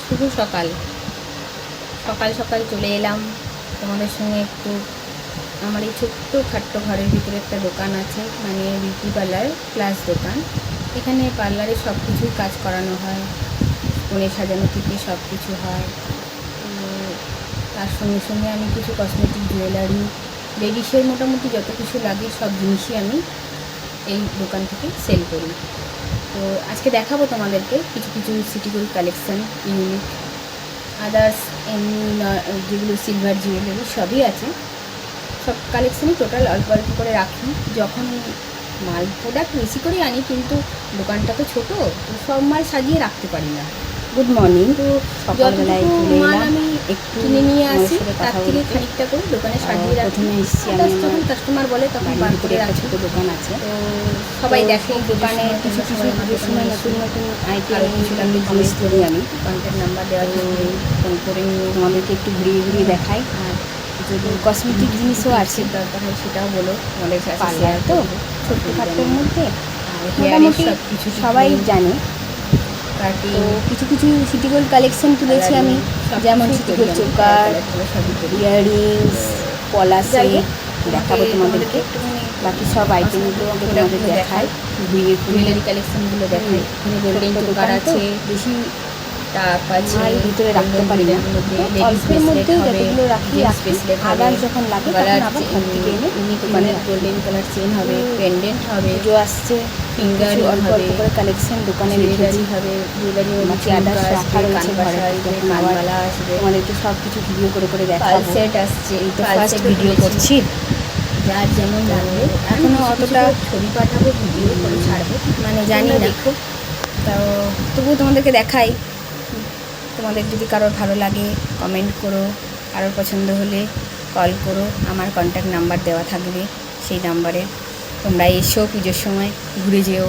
শুভ সকাল। সকাল সকাল চলে এলাম তোমাদের সঙ্গে একটু। আমার এই ছোট্ট খাট্ট ঘরের ভিতরে একটা দোকান আছে, মানে বিউটি পার্লার প্লাস দোকান। এখানে পার্লারে সব কিছুই কাজ করানো হয়, কোণে সাজানো থেকে সব কিছু হয়। তার সঙ্গে সঙ্গে আমি কিছু কসমেটিক জুয়েলারি, লেডিসের মোটামুটি যত কিছু লাগে সব জিনিসই আমি এই দোকান থেকে সেল করি। তো আজকে দেখাবো তোমাদেরকে কিছু কিছু city gold collection, unique, others এমনি যেগুলো সিলভার জুয়েলারি সবই আছে। সব কালেকশানই টোটাল অল্প অল্প করে রাখি। যখন মাল প্রোডাক্ট বেশি করে আনি, কিন্তু দোকানটা তো ছোটো, তো সব মাল সাজিয়ে রাখতে পারি না। Good morning. তো যতটুকু মাল আমি একটু কিনে নিয়ে আসি, তার থেকে খানিকটা করে দোকানে সাজিয়ে রাখি। প্রথমে এসেছি আমি, যখন কাস্টমার বলে তখন বার করে একটা রাখি। ছোটো দোকান আছে, তো সবাই দেখে দোকানে কিছু কিছু সময় নতুন নতুন আইটেম জিনিস করি আমি। কন্ট্যাক্ট নাম্বার দেওয়া জন্য ফোন করে নিয়ে তোমাদেরকে একটু ঘুরিয়ে ঘুরিয়ে দেখাই। আর যদি কসমেটিক জিনিসও আছে দরকার হয় সেটাও বলো, আমাদের কাছে পার্লার তো ছোট্টখাট্টোর মধ্যে হেয়ারের মোটামুটি সব কিছু সবাই জানে। কাটিং, তো কিছু কিছু সিটি গোল্ড কালেকশন তুলেছি আমি, যেমন সিটি গোল্ড চোকার, ইয়াররিংস, পলাশে দেখাবো তোমাদেরকে। বাকি সব আইটেমগুলো তোমাদের দেখাই, ঘুরিয়ে ঘুরিয়ে জুয়েলারি কালেকশনগুলো দেখাই। এখানে গোল্ডেন চোকার আছে, বেশি টাপ আছে, মাল ভিতরে রাখতে পারি না, অল্পের মধ্যে যতগুলো রাখি আদার যখন লাগে তখন আবার ঘর থেকে এনে দোকানে গোল্ডেন কালার চেন হবে, পেন্ডেন্ট হবে, পুজো আসছে, ফিঙ্গার অল্প হবে, অল্প করে কালেকশন দোকানে রেখেছি। হবে জুয়েলারি, বাকি আদার্স রাখা রয়েছে ঘরে, যখন আবার কানবালা আসবে, তোমাদেরকে সব কিছু ভিডিও করে করে দেখাবো। পালসেট আসছে, এই তো ফার্স্ট ভিডিও করছি, যার যেমন লাগবে। এখনো অতটা ছবি পাঠাবো, ভিডিও করে ছাড়বো, মানে জানি না, দেখো। তাও তবুও তোমাদেরকে দেখাই। তোমাদের যদি কারোর ভালো লাগে কমেন্ট করো, কারোর পছন্দ হলে কল করো, আমার কন্ট্যাক্ট নাম্বার দেওয়া থাকবে সেই নাম্বারে। তোমরা এসো, পুজোর সময় ঘুরে যেও।